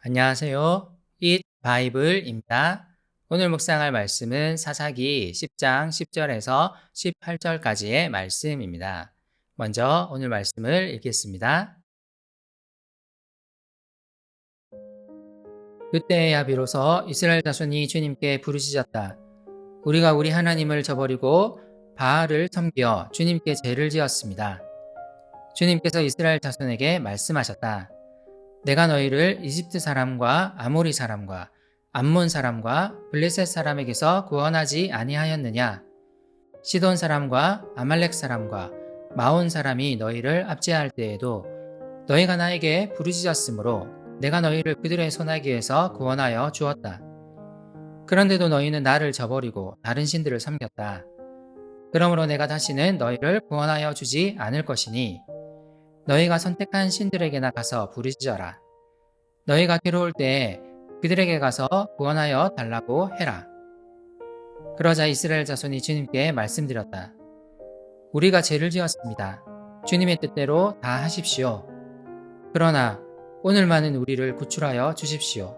안녕하세요. Eat 바이블입니다. 오늘 묵상할 말씀은 사사기 10장 10절에서 18절까지의 말씀입니다. 먼저 오늘 말씀을 읽겠습니다. 그때야 비로소 이스라엘 자손이 주님께 부르짖었다. 우리가 우리 하나님을 저버리고 바알을 섬겨 주님께 죄를 지었습니다. 주님께서 이스라엘 자손에게 말씀하셨다. 내가 너희를 이집트 사람과 아모리 사람과 암몬 사람과 블레셋 사람에게서 구원하지 아니하였느냐? 시돈 사람과 아말렉 사람과 마온 사람이 너희를 압제할 때에도 너희가 나에게 부르짖었으므로 내가 너희를 그들의 손아귀에서 구원하여 주었다. 그런데도 너희는 나를 저버리고 다른 신들을 섬겼다. 그러므로 내가 다시는 너희를 구원하여 주지 않을 것이니 너희가 선택한 신들에게나 가서 부르짖어라. 너희가 괴로울 때에 그들에게 가서 구원하여 달라고 해라. 그러자 이스라엘 자손이 주님께 말씀드렸다. 우리가 죄를 지었습니다. 주님의 뜻대로 다 하십시오. 그러나 오늘만은 우리를 구출하여 주십시오.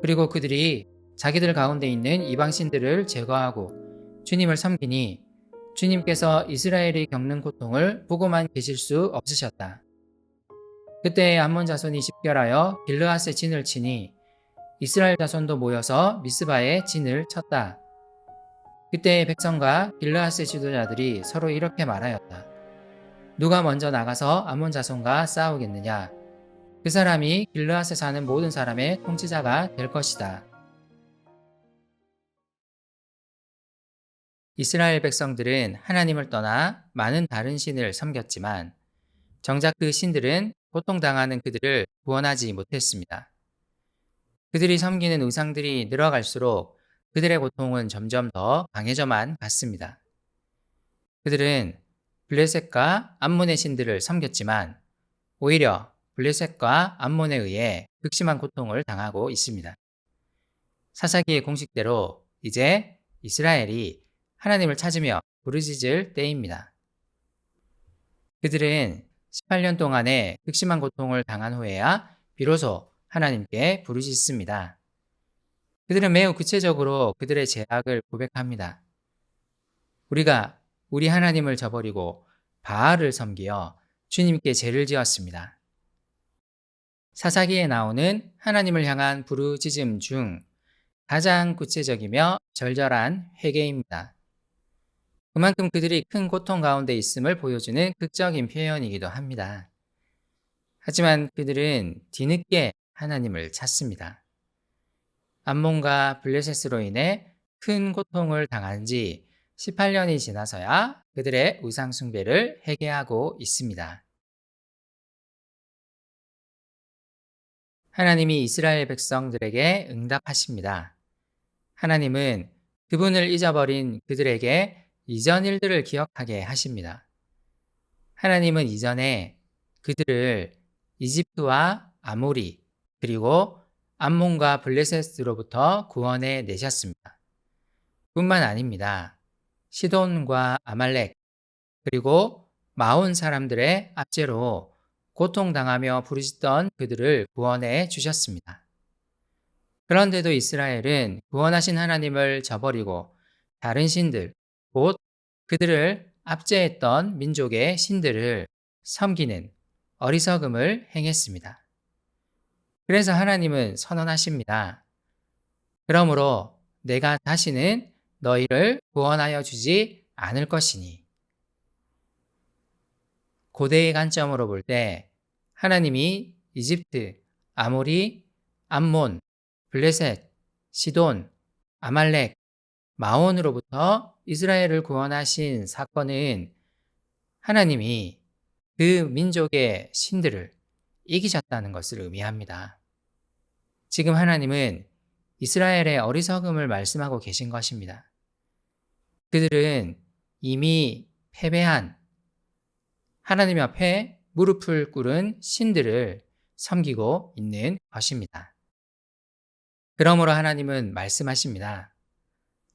그리고 그들이 자기들 가운데 있는 이방신들을 제거하고 주님을 섬기니 주님께서 이스라엘이 겪는 고통을 보고만 계실 수 없으셨다. 그때 암몬 자손이 집결하여 길르앗의 진을 치니 이스라엘 자손도 모여서 미스바에 진을 쳤다. 그때 백성과 길르앗의 지도자들이 서로 이렇게 말하였다. 누가 먼저 나가서 암몬 자손과 싸우겠느냐? 그 사람이 길르앗에 사는 모든 사람의 통치자가 될 것이다. 이스라엘 백성들은 하나님을 떠나 많은 다른 신을 섬겼지만 정작 그 신들은 고통당하는 그들을 구원하지 못했습니다. 그들이 섬기는 우상들이 늘어갈수록 그들의 고통은 점점 더 강해져만 갔습니다. 그들은 블레셋과 암몬의 신들을 섬겼지만 오히려 블레셋과 암몬에 의해 극심한 고통을 당하고 있습니다. 사사기의 공식대로 이제 이스라엘이 하나님을 찾으며 부르짖을 때입니다. 그들은 18년 동안의 극심한 고통을 당한 후에야 비로소 하나님께 부르짖습니다. 그들은 매우 구체적으로 그들의 죄악을 고백합니다. 우리가 우리 하나님을 저버리고 바알을 섬기어 주님께 죄를 지었습니다. 사사기에 나오는 하나님을 향한 부르짖음 중 가장 구체적이며 절절한 회개입니다. 그만큼 그들이 큰 고통 가운데 있음을 보여주는 극적인 표현이기도 합니다. 하지만 그들은 뒤늦게 하나님을 찾습니다. 암몬과 블레셋으로 인해 큰 고통을 당한 지 18년이 지나서야 그들의 우상 숭배를 회개하고 있습니다. 하나님이 이스라엘 백성들에게 응답하십니다. 하나님은 그분을 잊어버린 그들에게 이전 일들을 기억하게 하십니다. 하나님은 이전에 그들을 이집트와 아모리 그리고 암몬과 블레셋으로부터 구원해 내셨습니다. 뿐만 아닙니다. 시돈과 아말렉 그리고 마온 사람들의 압제로 고통당하며 부르짖던 그들을 구원해 주셨습니다. 그런데도 이스라엘은 구원하신 하나님을 저버리고 다른 신들, 곧 그들을 압제했던 민족의 신들을 섬기는 어리석음을 행했습니다. 그래서 하나님은 선언하십니다. 그러므로 내가 다시는 너희를 구원하여 주지 않을 것이니. 고대의 관점으로 볼 때 하나님이 이집트, 아모리, 암몬, 블레셋, 시돈, 아말렉, 마온으로부터 이스라엘을 구원하신 사건은 하나님이 그 민족의 신들을 이기셨다는 것을 의미합니다. 지금 하나님은 이스라엘의 어리석음을 말씀하고 계신 것입니다. 그들은 이미 패배한 하나님 앞에 무릎을 꿇은 신들을 섬기고 있는 것입니다. 그러므로 하나님은 말씀하십니다.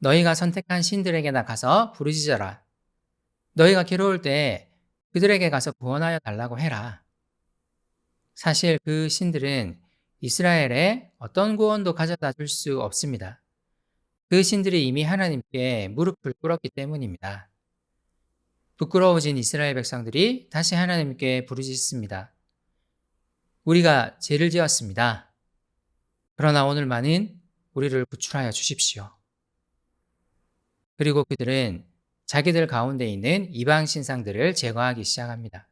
너희가 선택한 신들에게나 가서 부르짖어라. 너희가 괴로울 때 그들에게 가서 구원하여 달라고 해라. 사실 그 신들은 이스라엘에 어떤 구원도 가져다 줄 수 없습니다. 그 신들이 이미 하나님께 무릎을 꿇었기 때문입니다. 부끄러워진 이스라엘 백성들이 다시 하나님께 부르짖습니다. 우리가 죄를 지었습니다. 그러나 오늘만은 우리를 구출하여 주십시오. 그리고 그들은 자기들 가운데 있는 이방 신상들을 제거하기 시작합니다.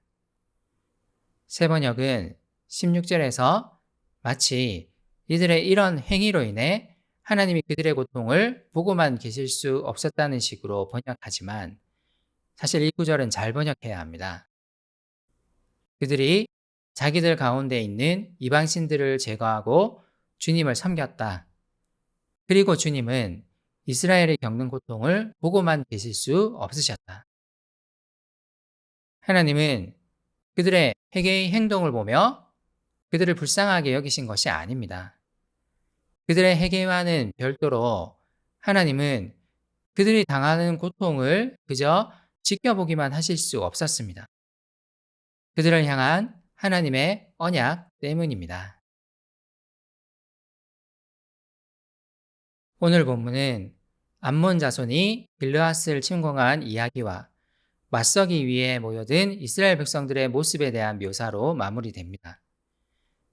세번역은 16절에서 마치 이들의 이런 행위로 인해 하나님이 그들의 고통을 보고만 계실 수 없었다는 식으로 번역하지만 사실 이 구절은 잘 번역해야 합니다. 그들이 자기들 가운데 있는 이방신들을 제거하고 주님을 섬겼다. 그리고 주님은 이스라엘이 겪는 고통을 보고만 계실 수 없으셨다. 하나님은 그들의 회개의 행동을 보며 그들을 불쌍하게 여기신 것이 아닙니다. 그들의 회개와는 별도로 하나님은 그들이 당하는 고통을 그저 지켜보기만 하실 수 없었습니다. 그들을 향한 하나님의 언약 때문입니다. 오늘 본문은 암몬 자손이 길르앗을 침공한 이야기와 맞서기 위해 모여든 이스라엘 백성들의 모습에 대한 묘사로 마무리됩니다.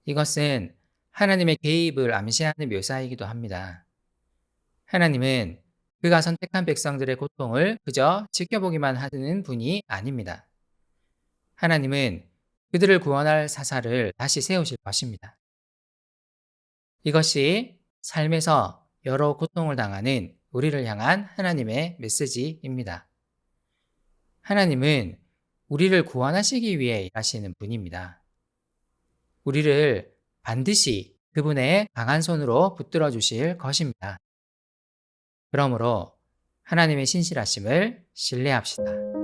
이것은 하나님의 개입을 암시하는 묘사이기도 합니다. 하나님은 그가 선택한 백성들의 고통을 그저 지켜보기만 하는 분이 아닙니다. 하나님은 그들을 구원할 사사를 다시 세우실 것입니다. 이것이 삶에서 여러 고통을 당하는 우리를 향한 하나님의 메시지입니다. 하나님은 우리를 구원하시기 위해 일하시는 분입니다. 우리를 반드시 그분의 강한 손으로 붙들어 주실 것입니다. 그러므로 하나님의 신실하심을 신뢰합시다.